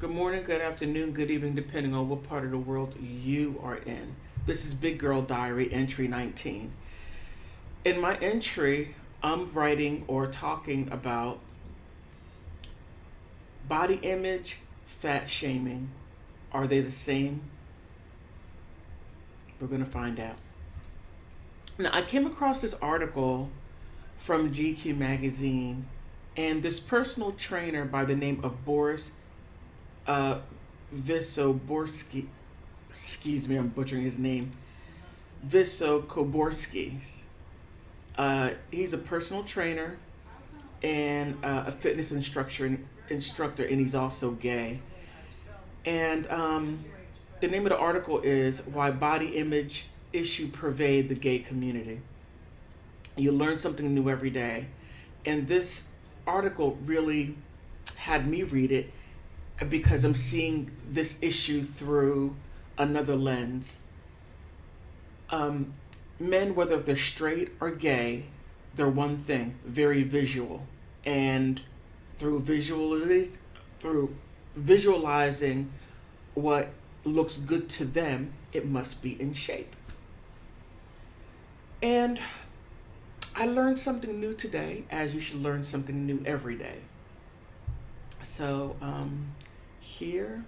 Good morning, good afternoon, good evening, depending on what part of the world you are in. This is Big Girl Diary, entry 19. In my entry, I'm writing or talking about body image, fat shaming. Are they the same? We're going to find out. Now, I came across this article from GQ magazine, and this personal trainer by the name of Boris uh, Visoborski, excuse me, I'm butchering his name, Visokoborskis. He's a personal trainer and a fitness instructor, and he's also gay. And the name of the article is "Why Body Image Issue Pervade the Gay Community." You learn something new every day, and this article really had me read it because I'm seeing this issue through another lens. Men, whether they're straight or gay, they're one thing: very visual, and through visualizing what looks good to them, it must be in shape. And I learned something new today, as you should learn something new every day. So here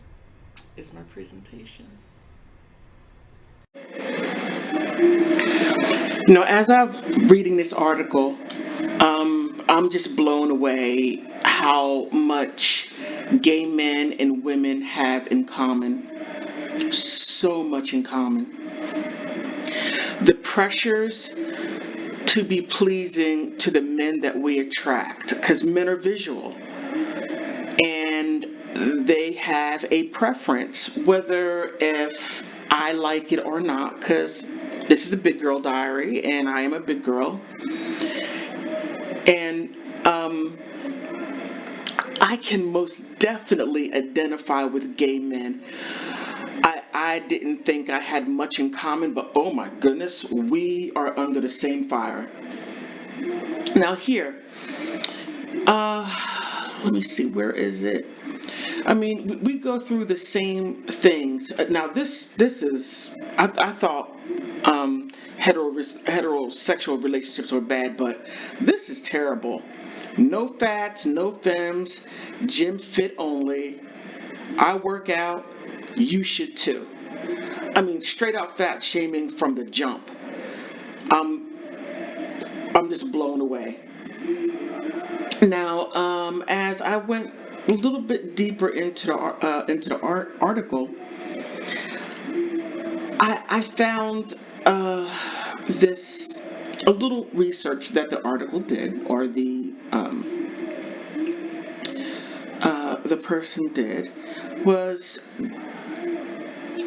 is my presentation. As I'm reading this article, I'm just blown away how much gay men and women have in common. So much in common. The pressures to be pleasing to the men that we attract, because men are visual and they have a preference, whether if I like it or not, because this is a big girl diary and I am a big girl. And I can most definitely identify with gay men. I didn't think I had much in common, but oh my goodness, we are under the same fire. Now, here, let me see, where is it? I mean, we go through the same things. Now, this is, I thought heterosexual relationships were bad, but this is terrible. No fats, no femmes, gym fit only. I work out, you should too. I mean, straight out fat shaming from the jump. I'm, I'm just blown away. Now, as I went a little bit deeper into the article, I found this a little research that the article did, or the person did, was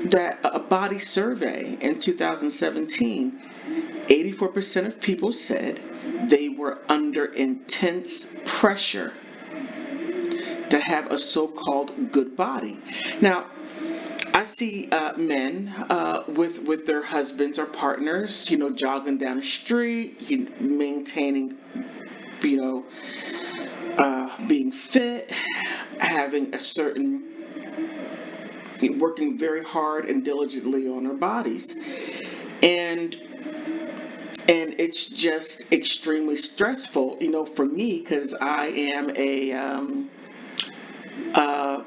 that a body survey in 2017, 84% of people said they were under intense pressure to have a so-called good body. Now, I see men with their husbands or partners, jogging down the street, maintaining, you know, being fit, having a certain, working very hard and diligently on their bodies, and it's just extremely stressful, for me, because I am a uh,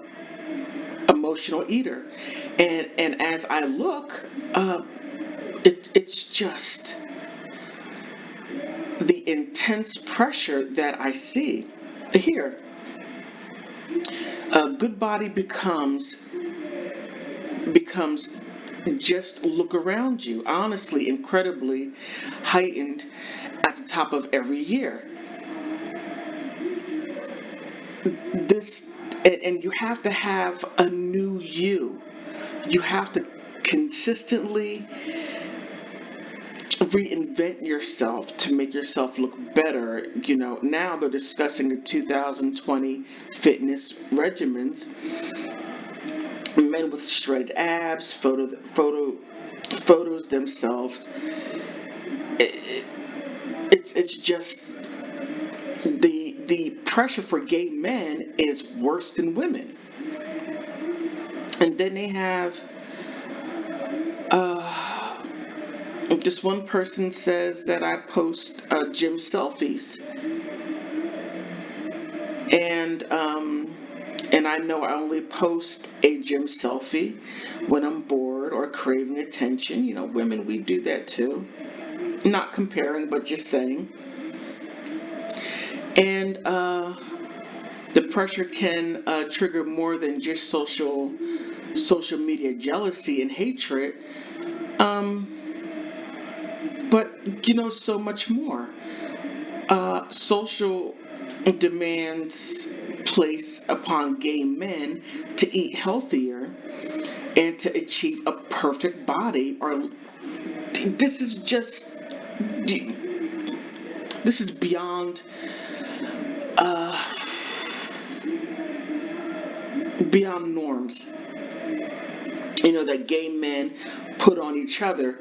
emotional eater, and as I look, it's just the intense pressure that I see here. A good body becomes just look around you, honestly, incredibly heightened at the top of every year. This and you have to have a new you. You have to consistently reinvent yourself to make yourself look better. Now they're discussing the 2020 fitness regimens. Men with shredded abs, photos themselves. It's just the pressure for gay men is worse than women. And then they have uh, this one person says that I post gym selfies, and I know I only post a gym selfie when I'm bored or craving attention. You know, women, we do that too. Not comparing, but just saying. And the pressure can trigger more than just social media jealousy and hatred, um, but so much more. Social demands place upon gay men to eat healthier and to achieve a perfect body. Or this is just this is uh, beyond norms. That gay men put on each other.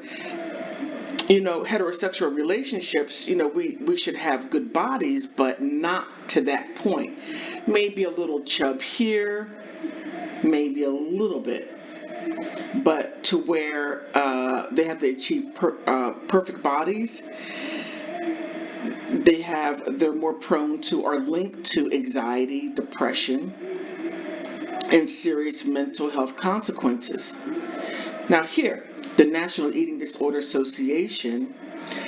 Heterosexual relationships, we should have good bodies, but not to that point. Maybe a little chub here, maybe a little bit, but to where they have to achieve perfect bodies, they're more prone to or linked to anxiety, depression, and serious mental health consequences. Now, here, the National Eating Disorder Association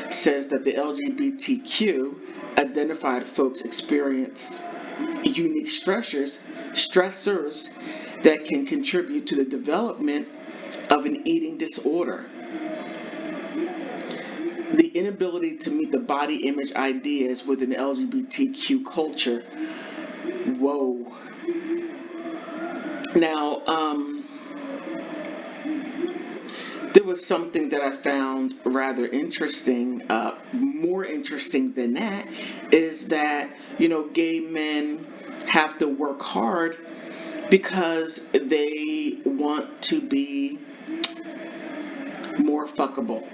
says that the LGBTQ identified folks experience unique stressors that can contribute to the development of an eating disorder. The inability to meet the body image ideas within LGBTQ culture. Whoa. Now, there was something that I found rather interesting. More interesting than that is that, gay men have to work hard because they want to be more fuckable.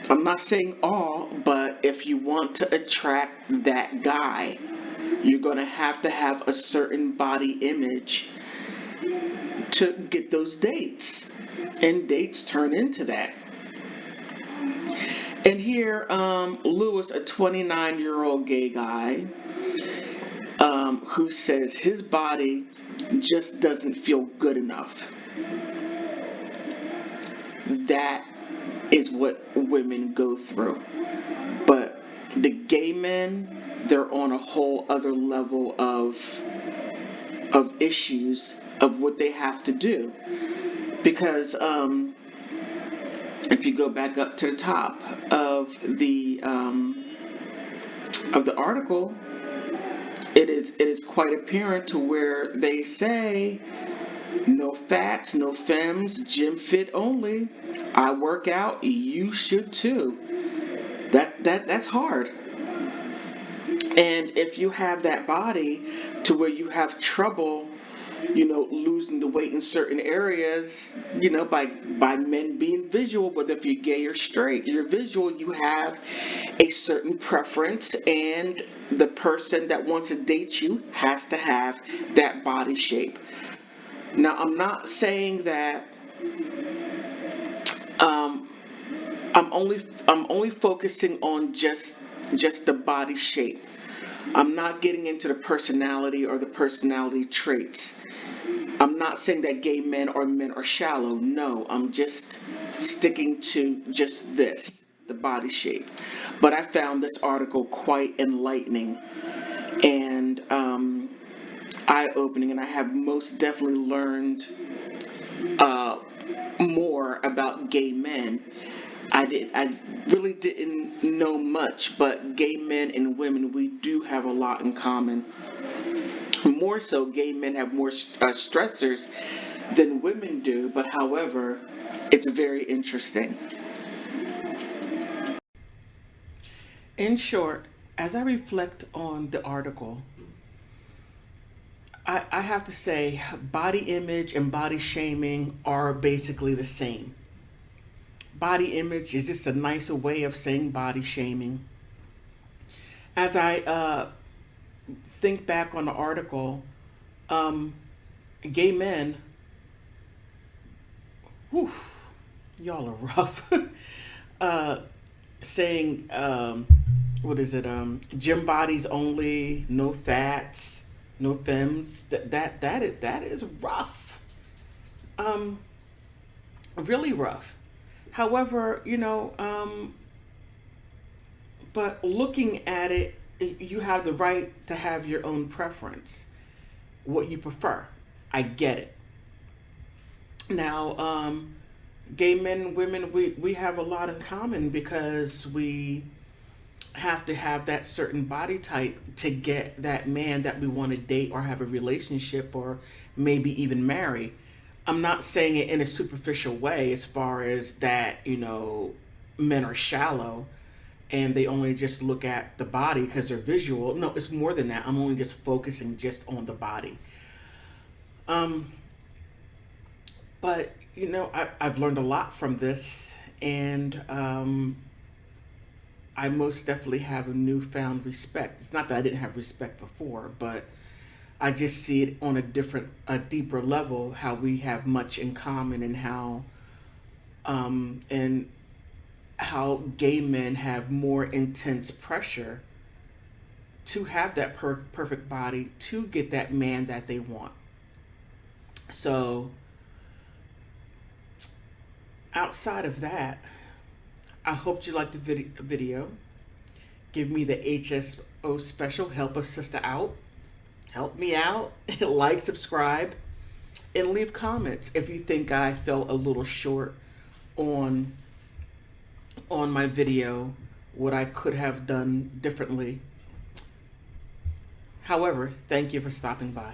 I'm not saying all, but if you want to attract that guy, you're going to have a certain body image to get those dates. And dates turn into that. And here, Lewis, a 29-year-old gay guy, who says his body just doesn't feel good enough. That is what women go through. But the gay men, they're on a whole other level of issues of what they have to do. Because if you go back up to the top of the article, it is quite apparent to where they say no fats, no femmes, gym fit only. I work out, you should too. That's hard. And if you have that body to where you have trouble, losing the weight in certain areas, by men being visual, whether if you're gay or straight, you're visual, you have a certain preference, and the person that wants to date you has to have that body shape. Now, I'm not saying that um, I'm only focusing on just the body shape. I'm not getting into the personality or the personality traits. I'm not saying that gay men or men are shallow. No, I'm just sticking to just this, the body shape. But I found this article quite enlightening and eye-opening, and I have most definitely learned uh, more about gay men. I really didn't know much, but gay men and women, we do have a lot in common. More so, gay men have more stressors than women do, but however, it's very interesting. In short, as I reflect on the article, I have to say body image and body shaming are basically the same. Body image is just a nicer way of saying body shaming. As I think back on the article, Um, Gay men, whew, y'all are rough. uh, Saying, what is it? Gym bodies only, no fats, no femmes. That is rough. Um, Really rough. However, but looking at it, you have the right to have your own preference, what you prefer. I get it. Now, gay men and women, we have a lot in common because we have to have that certain body type to get that man that we want to date or have a relationship or maybe even marry. I'm not saying it in a superficial way as far as that, men are shallow and they only just look at the body because they're visual. No, it's more than that. I'm only just focusing just on the body. Um, but, I've learned a lot from this, and I most definitely have a newfound respect. It's not that I didn't have respect before, but I just see it on a deeper level, how we have much in common, and how gay men have more intense pressure to have that perfect body to get that man that they want. So outside of that, I hope you liked the video. Give me the HSO special. Help a sister out. Help me out. Like, subscribe, and leave comments if you think I fell a little short on my video, what I could have done differently. However, thank you for stopping by.